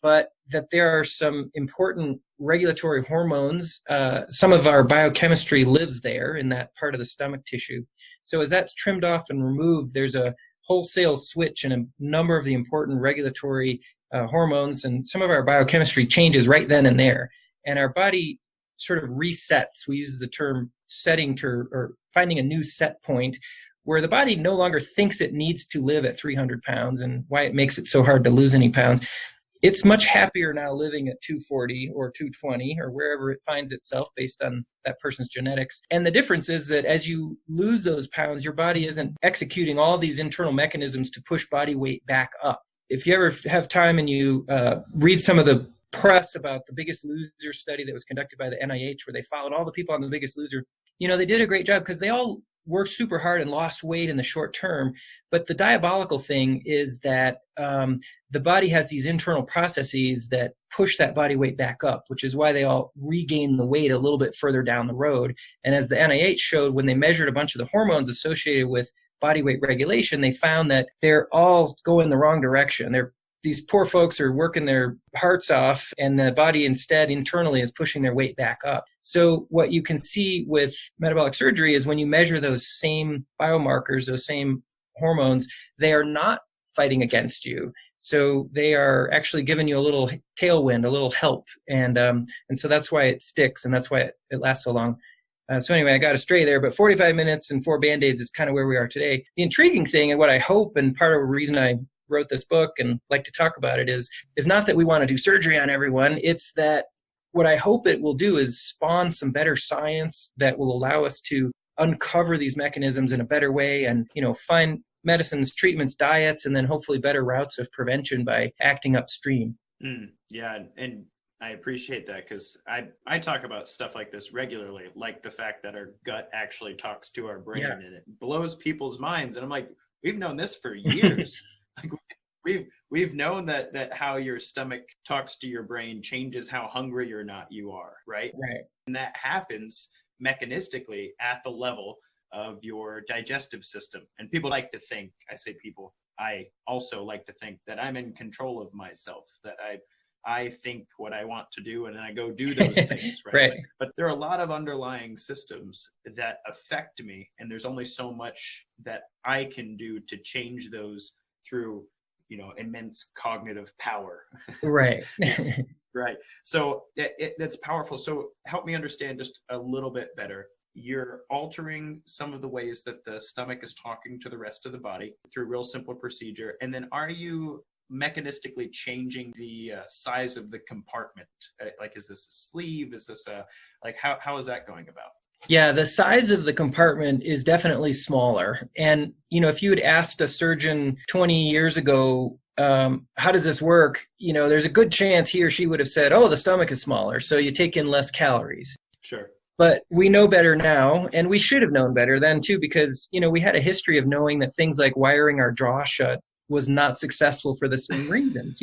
but that there are some important regulatory hormones. Some of our biochemistry lives there in that part of the stomach tissue. So as that's trimmed off and removed, there's a wholesale switch in a number of the important regulatory hormones, and some of our biochemistry changes right then and there. And our body sort of resets. We use the term setting or finding a new set point where the body no longer thinks it needs to live at 300 pounds and why it makes it so hard to lose any pounds. It's much happier now living at 240 or 220 or wherever it finds itself based on that person's genetics. And the difference is that as you lose those pounds, your body isn't executing all these internal mechanisms to push body weight back up. If you ever have time and you read some of the press about the Biggest Loser study that was conducted by the NIH, where they followed all the people on the Biggest Loser, they did a great job because they all worked super hard and lost weight in the short term. But the diabolical thing is that the body has these internal processes that push that body weight back up, which is why they all regain the weight a little bit further down the road. And as the NIH showed, when they measured a bunch of the hormones associated with body weight regulation, they found that they're all going the wrong direction. These poor folks are working their hearts off, and the body instead internally is pushing their weight back up. So what you can see with metabolic surgery is when you measure those same biomarkers, those same hormones, they are not fighting against you. So they are actually giving you a little tailwind, a little help. And so that's why it sticks, and that's why it lasts so long. So anyway, I got astray there, but 45 minutes and 4 Band-Aids is kind of where we are today. The intriguing thing, and what I hope, and part of the reason I wrote this book and like to talk about it, is not that we want to do surgery on everyone. It's that what I hope it will do is spawn some better science that will allow us to uncover these mechanisms in a better way and, find medicines, treatments, diets, and then hopefully better routes of prevention by acting upstream. Yeah. And I appreciate that, because I talk about stuff like this regularly, like the fact that our gut actually talks to our brain, and it blows people's minds. And I'm like, we've known this for years. Like we've known that how your stomach talks to your brain changes how hungry or not you are, right? Right. And that happens mechanistically at the level of your digestive system. And people like to think, I also like to think that I'm in control of myself, that I think what I want to do and then I go do those things, right? Right. But there are a lot of underlying systems that affect me, and there's only so much that I can do to change those through, immense cognitive power. Right. Right. So that's powerful. So help me understand just a little bit better. You're altering some of the ways that the stomach is talking to the rest of the body through real simple procedure. And then are you mechanistically changing the size of the compartment? Like, is this a sleeve? Is this how is that going about? Yeah, the size of the compartment is definitely smaller. And, if you had asked a surgeon 20 years ago, how does this work? There's a good chance he or she would have said, oh, the stomach is smaller, so you take in less calories. Sure. But we know better now, and we should have known better then too, because, we had a history of knowing that things like wiring our jaw shut was not successful for the same reasons.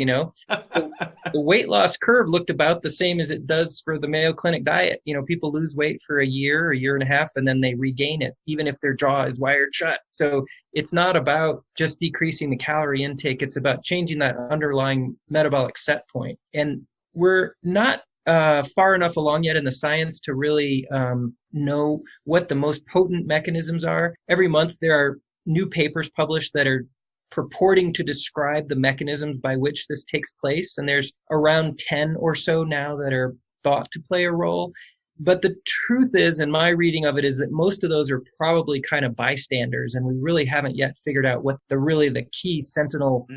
The weight loss curve looked about the same as it does for the Mayo Clinic diet. People lose weight for a year and a half, and then they regain it, even if their jaw is wired shut. So it's not about just decreasing the calorie intake. It's about changing that underlying metabolic set point. And we're not far enough along yet in the science to really know what the most potent mechanisms are. Every month there are new papers published that are purporting to describe the mechanisms by which this takes place. And there's around 10 or so now that are thought to play a role. But the truth is, in my reading of it, is that most of those are probably kind of bystanders. And we really haven't yet figured out what the key sentinel,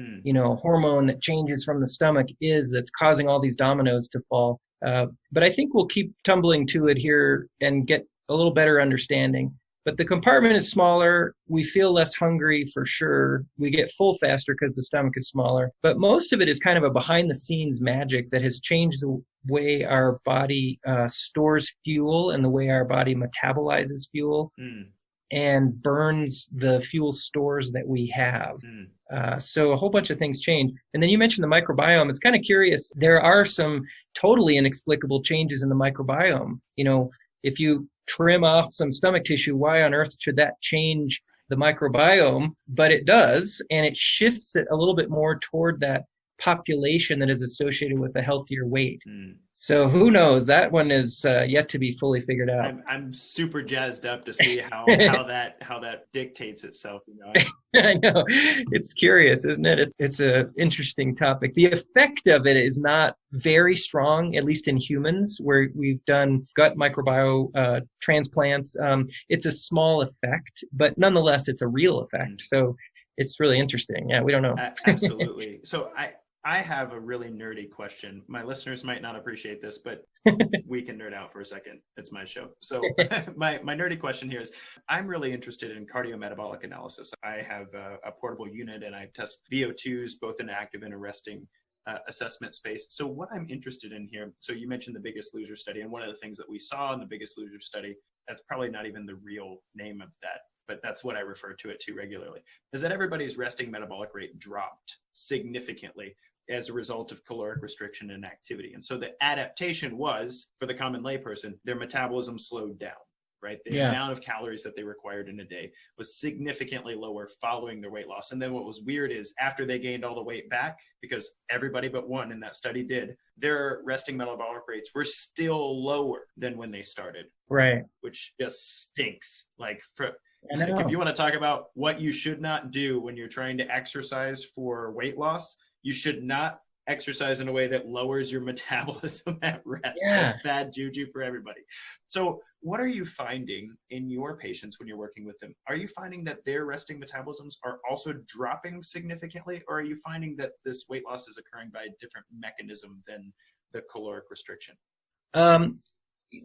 hormone that changes from the stomach is that's causing all these dominoes to fall. But I think we'll keep tumbling to it here and get a little better understanding. But the compartment is smaller. We feel less hungry for sure. We get full faster because the stomach is smaller. But most of it is kind of a behind the scenes magic that has changed the way our body stores fuel and the way our body metabolizes fuel and burns the fuel stores that we have. So a whole bunch of things change. And then you mentioned the microbiome. It's kind of curious. There are some totally inexplicable changes in the microbiome. You know, if you trim off some stomach tissue, why on earth should that change the microbiome? But it does, and it shifts it a little bit more toward that population that is associated with a healthier weight. So who knows? That one is yet to be fully figured out. I'm super jazzed up to see how that dictates itself. You know, I know, it's curious, isn't it? It's a interesting topic. The effect of it is not very strong, at least in humans, where we've done gut microbiome transplants. It's a small effect, but nonetheless, it's a real effect. So it's really interesting. Yeah, we don't know. Absolutely. So I have a really nerdy question. My listeners might not appreciate this, but we can nerd out for a second. It's my show. So my nerdy question here is, I'm really interested in cardiometabolic analysis. I have a portable unit and I test VO2s, both in active and a resting assessment space. So what I'm interested in here, so you mentioned the Biggest Loser study, and one of the things that we saw in the Biggest Loser study, that's probably not even the real name of that, but that's what I refer to it to regularly, is that everybody's resting metabolic rate dropped significantly as a result of caloric restriction and activity. And so the adaptation was, for the common layperson, their metabolism slowed down, right? The amount of calories that they required in a day was significantly lower following their weight loss. And then what was weird is after they gained all the weight back, because everybody but one in that study did, their resting metabolic rates were still lower than when they started. Right. Which just stinks. Like if you want to talk about what you should not do when you're trying to exercise for weight loss, you should not exercise in a way that lowers your metabolism at rest. That's bad juju for everybody. So what are you finding in your patients when you're working with them? Are you finding that their resting metabolisms are also dropping significantly, or are you finding that this weight loss is occurring by a different mechanism than the caloric restriction?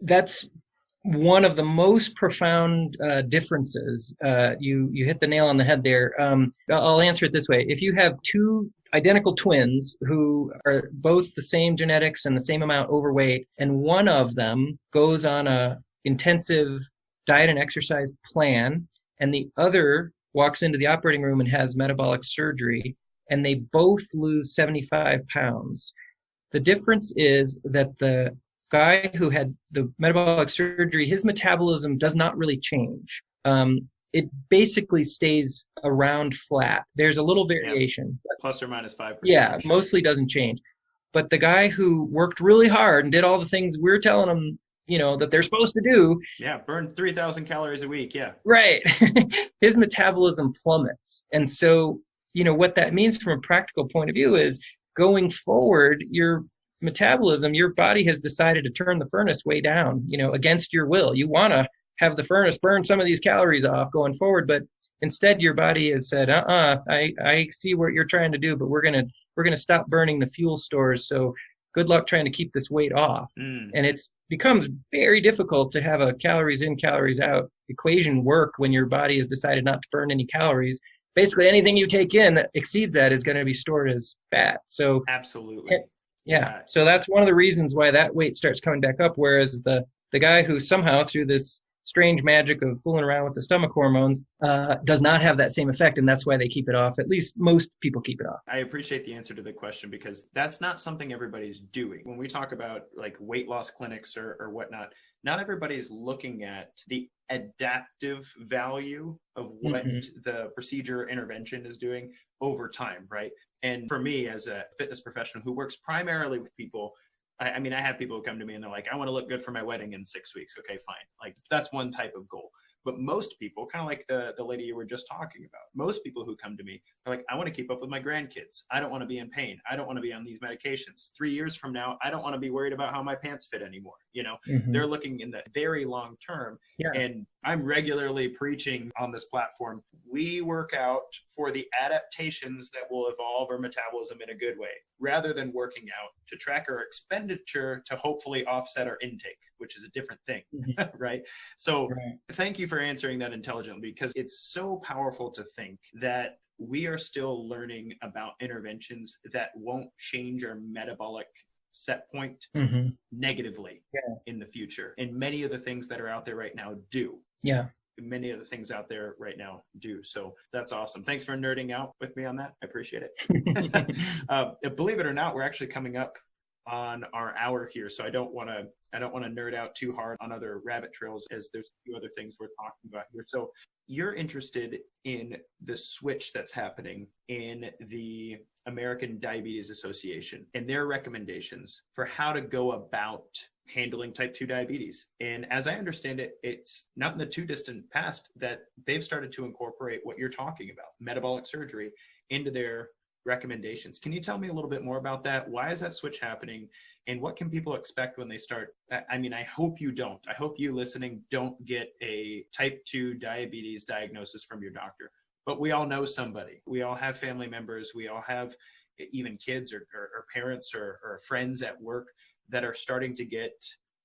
That's one of the most profound differences. You hit the nail on the head there. I'll answer it this way. If you have two identical twins who are both the same genetics and the same amount overweight, and one of them goes on a intensive diet and exercise plan, and the other walks into the operating room and has metabolic surgery, and they both lose 75 pounds. The difference is that the guy who had the metabolic surgery, his metabolism does not really change. It basically stays around flat. There's a little variation. Plus or minus 5%. Yeah, mostly doesn't change. But the guy who worked really hard and did all the things we're telling them, that they're supposed to do. Yeah, burn 3,000 calories a week. Yeah. Right. His metabolism plummets. And so, what that means from a practical point of view is going forward, your metabolism, your body has decided to turn the furnace way down, against your will. You want to have the furnace burn some of these calories off going forward, but instead your body has said, I see what you're trying to do, but we're gonna stop burning the fuel stores. So good luck trying to keep this weight off. And it becomes very difficult to have a calories in, calories out equation work when your body has decided not to burn any calories. Basically anything you take in that exceeds that is going to be stored as fat. So absolutely. Yeah. So that's one of the reasons why that weight starts coming back up. Whereas the guy who somehow through this strange magic of fooling around with the stomach hormones does not have that same effect. And that's why they keep it off. At least most people keep it off. I appreciate the answer to the question, because that's not something everybody's doing. When we talk about like weight loss clinics or whatnot, not everybody's looking at the adaptive value of what the procedure intervention is doing over time, right? And for me, as a fitness professional who works primarily with people, I mean, I have people who come to me and they're like, I want to look good for my wedding in 6 weeks. Okay, fine. Like that's one type of goal. But most people, kind of like the lady you were just talking about, most people who come to me are like, I want to keep up with my grandkids. I don't want to be in pain. I don't want to be on these medications. 3 years from now, I don't want to be worried about how my pants fit anymore. They're looking in the very long term. Yeah. And I'm regularly preaching on this platform. We work out for the adaptations that will evolve our metabolism in a good way. rather than working out to track our expenditure to hopefully offset our intake, which is a different thing, right? So thank you for answering that intelligently, because it's so powerful to think that we are still learning about interventions that won't change our metabolic set point negatively in the future. And many of the things that are out there right now do. Yeah. Many of the things out there right now do. So that's awesome. Thanks for nerding out with me on that. I appreciate it. Believe it or not, we're actually coming up on our hour here. So I don't want to nerd out too hard on other rabbit trails, as there's a few other things we're talking about here. So you're interested in the switch that's happening in the American Diabetes Association and their recommendations for how to go about handling type 2 diabetes. And as I understand it, it's not in the too distant past that they've started to incorporate what you're talking about, metabolic surgery, into their recommendations. Can you tell me a little bit more about that? Why is that switch happening? And what can people expect when they start? I mean, I hope you don't. I hope you listening don't get a type 2 diabetes diagnosis from your doctor. But we all know somebody. We all have family members. We all have even kids or parents or friends at work that are starting to get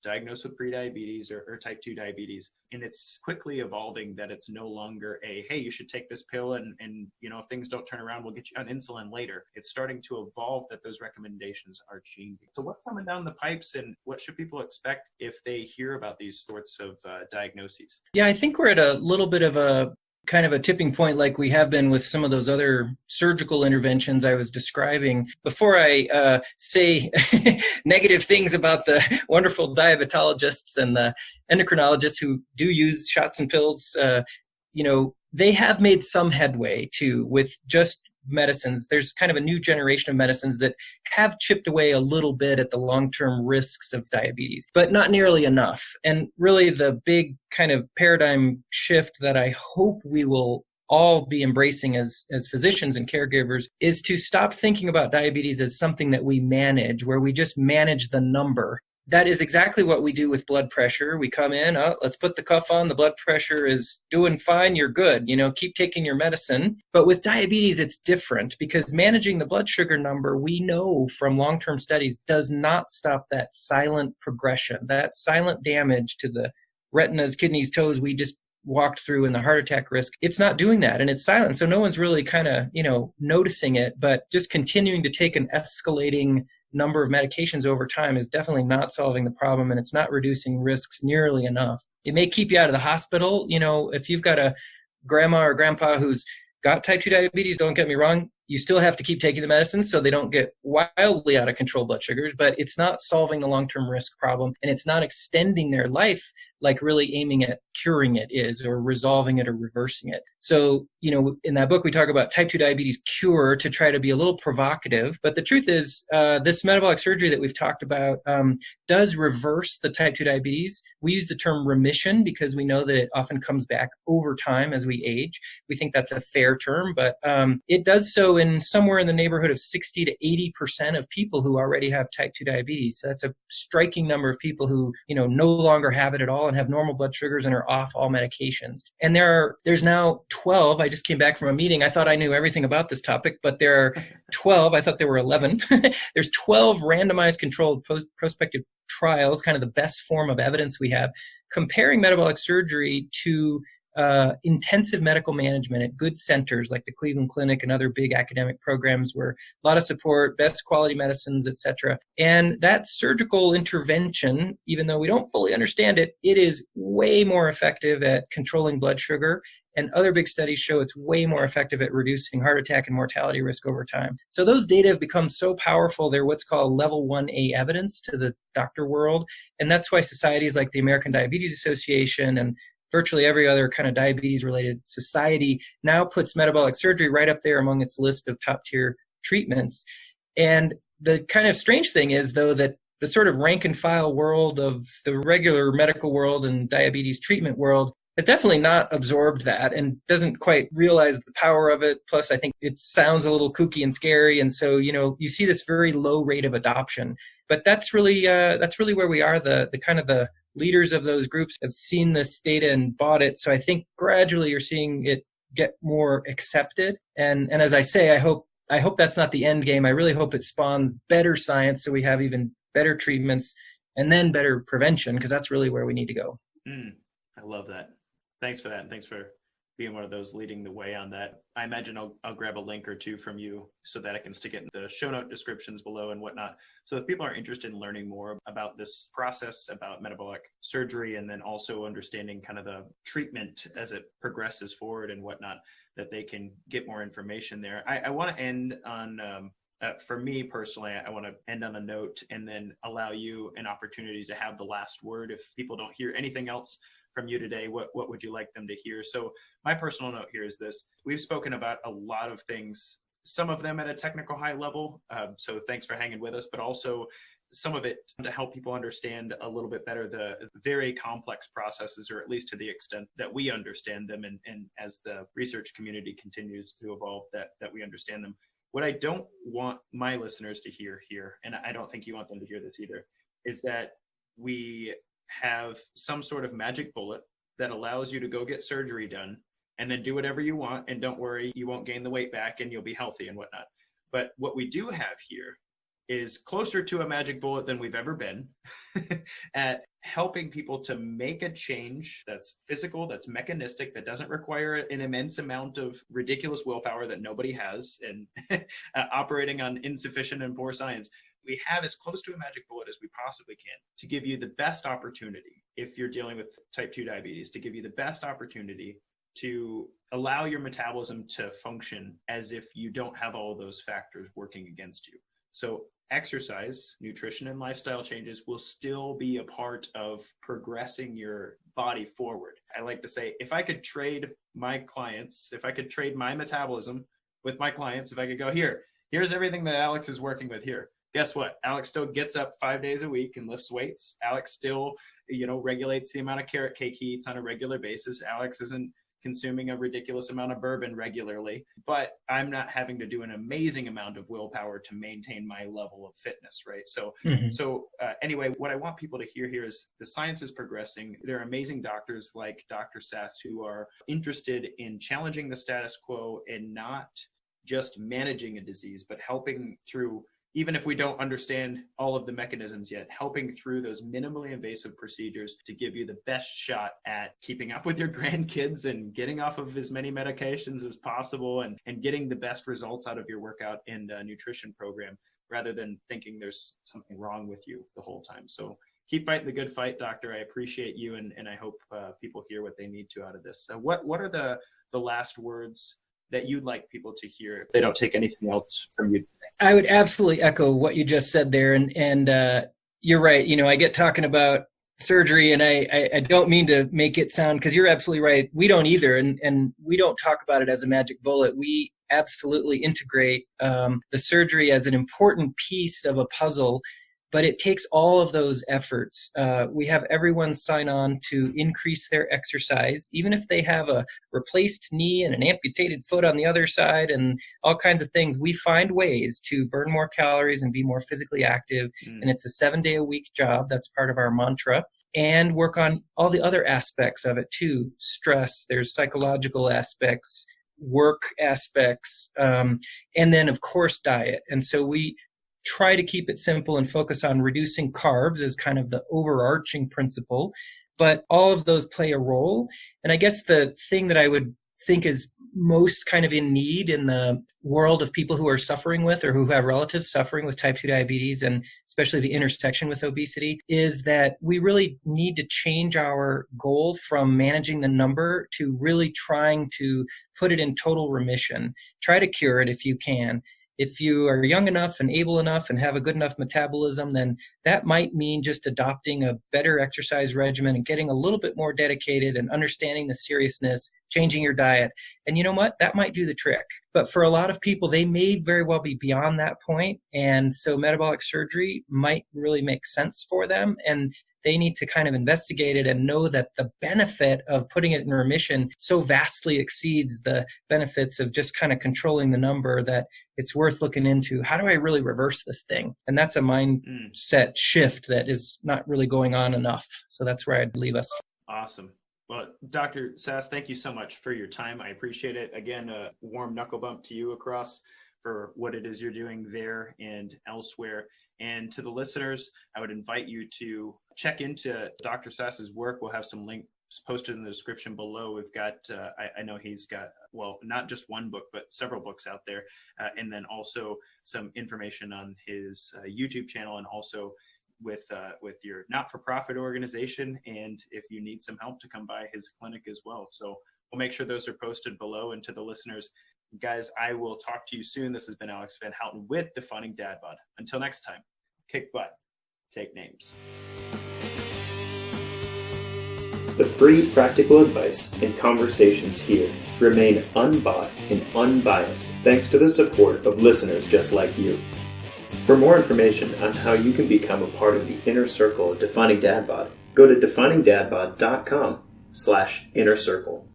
diagnosed with prediabetes or type 2 diabetes. And it's quickly evolving that it's no longer hey, you should take this pill and if things don't turn around, we'll get you on insulin later. It's starting to evolve that those recommendations are changing. So what's coming down the pipes, and what should people expect if they hear about these sorts of diagnoses? Yeah, I think we're at a little bit of a kind of a tipping point, like we have been with some of those other surgical interventions I was describing. Before I say negative things about the wonderful diabetologists and the endocrinologists who do use shots and pills, they have made some headway too with just medicines. There's kind of a new generation of medicines that have chipped away a little bit at the long-term risks of diabetes, but not nearly enough. And really the big kind of paradigm shift that I hope we will all be embracing as physicians and caregivers is to stop thinking about diabetes as something that we manage, where we just manage the number. That is exactly what we do with blood pressure. We come in, let's put the cuff on, the blood pressure is doing fine, you're good, keep taking your medicine. But with diabetes, it's different, because managing the blood sugar number, we know from long-term studies, does not stop that silent progression, that silent damage to the retinas, kidneys, toes we just walked through in the heart attack risk. It's not doing that, and it's silent. So no one's really kind of, noticing it, but just continuing to take an escalating number of medications over time is definitely not solving the problem, and it's not reducing risks nearly enough. It may keep you out of the hospital. If you've got a grandma or grandpa who's got type 2 diabetes, don't get me wrong, you still have to keep taking the medicines so they don't get wildly out of control blood sugars, but it's not solving the long-term risk problem, and it's not extending their life like really aiming at curing it is, or resolving it or reversing it. So, in that book, we talk about type 2 diabetes cure to try to be a little provocative, but the truth is this metabolic surgery that we've talked about does reverse the type 2 diabetes. We use the term remission because we know that it often comes back over time as we age. We think that's a fair term, but it does so in somewhere in the neighborhood of 60 to 80% of people who already have type 2 diabetes. So that's a striking number of people who, no longer have it at all and have normal blood sugars and are off all medications. And there's now 12. I just came back from a meeting. I thought I knew everything about this topic, but there are 12. I thought there were 11. There's 12 randomized controlled prospective trials, kind of the best form of evidence we have, comparing metabolic surgery to intensive medical management at good centers like the Cleveland Clinic and other big academic programs where a lot of support, best quality medicines, etc. And that surgical intervention, even though we don't fully understand it, it is way more effective at controlling blood sugar. And other big studies show it's way more effective at reducing heart attack and mortality risk over time. So those data have become so powerful, they're what's called level 1A evidence to the doctor world. And that's why societies like the American Diabetes Association and virtually every other kind of diabetes-related society now puts metabolic surgery right up there among its list of top-tier treatments. And the kind of strange thing is, though, that the sort of rank-and-file world of the regular medical world and diabetes treatment world has definitely not absorbed that and doesn't quite realize the power of it. Plus, I think it sounds a little kooky and scary. And so, you see this very low rate of adoption. But that's really where we are. The kind of the leaders of those groups have seen this data and bought it. So I think gradually you're seeing it get more accepted. And as I say, I hope I hope that's not the end game. I really hope it spawns better science so we have even better treatments and then better prevention, because that's really where we need to go. I love that. Thanks for that. And thanks for being one of those leading the way on that. I imagine I'll grab a link or two from you so that I can stick it in the show note descriptions below and whatnot. So if people are interested in learning more about this process, about metabolic surgery, and then also understanding kind of the treatment as it progresses forward and whatnot, that they can get more information there. I want to end on, for me personally, I want to end on a note and then allow you an opportunity to have the last word. If people don't hear anything else from you today, what would you like them to hear? So my personal note here is this. We've spoken about a lot of things, some of them at a technical high level. So thanks for hanging with us, but also some of it to help people understand a little bit better the very complex processes, or at least to the extent that we understand them. And as the research community continues to evolve, that we understand them. What I don't want my listeners to hear here, and I don't think you want them to hear this either, is that we have some sort of magic bullet that allows you to go get surgery done and then do whatever you want. And don't worry, you won't gain the weight back and you'll be healthy and whatnot. But what we do have here is closer to a magic bullet than we've ever been at helping people to make a change that's physical, that's mechanistic, that doesn't require an immense amount of ridiculous willpower that nobody has, and operating on insufficient and poor science. We have as close to a magic bullet as we possibly can to give you the best opportunity, if you're dealing with type 2 diabetes, to give you the best opportunity to allow your metabolism to function as if you don't have all of those factors working against you. So exercise, nutrition, and lifestyle changes will still be a part of progressing your body forward. I like to say, if I could trade my clients, if I could trade my metabolism with my clients, if I could go, here's everything that Alex is working with here. Guess what? Alex still gets up 5 days a week and lifts weights. Alex still, regulates the amount of carrot cake he eats on a regular basis. Alex isn't consuming a ridiculous amount of bourbon regularly, but I'm not having to do an amazing amount of willpower to maintain my level of fitness, right? So, anyway, what I want people to hear here is the science is progressing. There are amazing doctors like Dr. Sasse who are interested in challenging the status quo and not just managing a disease, but helping through, even if we don't understand all of the mechanisms yet, helping through those minimally invasive procedures to give you the best shot at keeping up with your grandkids and getting off of as many medications as possible and getting the best results out of your workout and nutrition program, rather than thinking there's something wrong with you the whole time. So keep fighting the good fight, doctor. I appreciate you, and I hope people hear what they need to out of this. So what are the last words that you'd like people to hear if they don't take anything else from you today? I would absolutely echo what you just said there. And you're right. I get talking about surgery and I don't mean to make it sound, because you're absolutely right. We don't either. And we don't talk about it as a magic bullet. We absolutely integrate the surgery as an important piece of a puzzle, but it takes all of those efforts. We have everyone sign on to increase their exercise, even if they have a replaced knee and an amputated foot on the other side and all kinds of things. We find ways to burn more calories and be more physically active. And it's a 7-day-a-week job. That's part of our mantra. And work on all the other aspects of it too. Stress, there's psychological aspects, work aspects, and then of course diet. And so we try to keep it simple and focus on reducing carbs as kind of the overarching principle, but all of those play a role. And I guess the thing that I would think is most kind of in need in the world of people who are suffering with, or who have relatives suffering with type 2 diabetes, and especially the intersection with obesity, is that we really need to change our goal from managing the number to really trying to put it in total remission. Try to cure it if you can. If you are young enough and able enough and have a good enough metabolism, then that might mean just adopting a better exercise regimen and getting a little bit more dedicated and understanding the seriousness, changing your diet. And you know what? That might do the trick. But for a lot of people, they may very well be beyond that point. And so metabolic surgery might really make sense for them. And they need to kind of investigate it and know that the benefit of putting it in remission so vastly exceeds the benefits of just kind of controlling the number, that it's worth looking into. How do I really reverse this thing? And that's a mindset shift that is not really going on enough. So that's where I'd leave us. Awesome. Well, Dr. Sasse, thank you so much for your time. I appreciate it. Again, a warm knuckle bump to you across for what it is you're doing there and elsewhere. And to the listeners, I would invite you to check into Dr. Sasse's work. We'll have some links posted in the description below. We've got, I know he's got, well, not just one book, but several books out there. And then also some information on his YouTube channel, and also with your not-for-profit organization. And if you need some help, to come by his clinic as well. So we'll make sure those are posted below. And to the listeners, guys, I will talk to you soon. This has been Alex Van Houten with Defining Dad Bod. Until next time, kick butt, take names. The free practical advice and conversations here remain unbought and unbiased thanks to the support of listeners just like you. For more information on how you can become a part of the inner circle of Defining Dad Bod, go to definingdadbod.com/inner circle.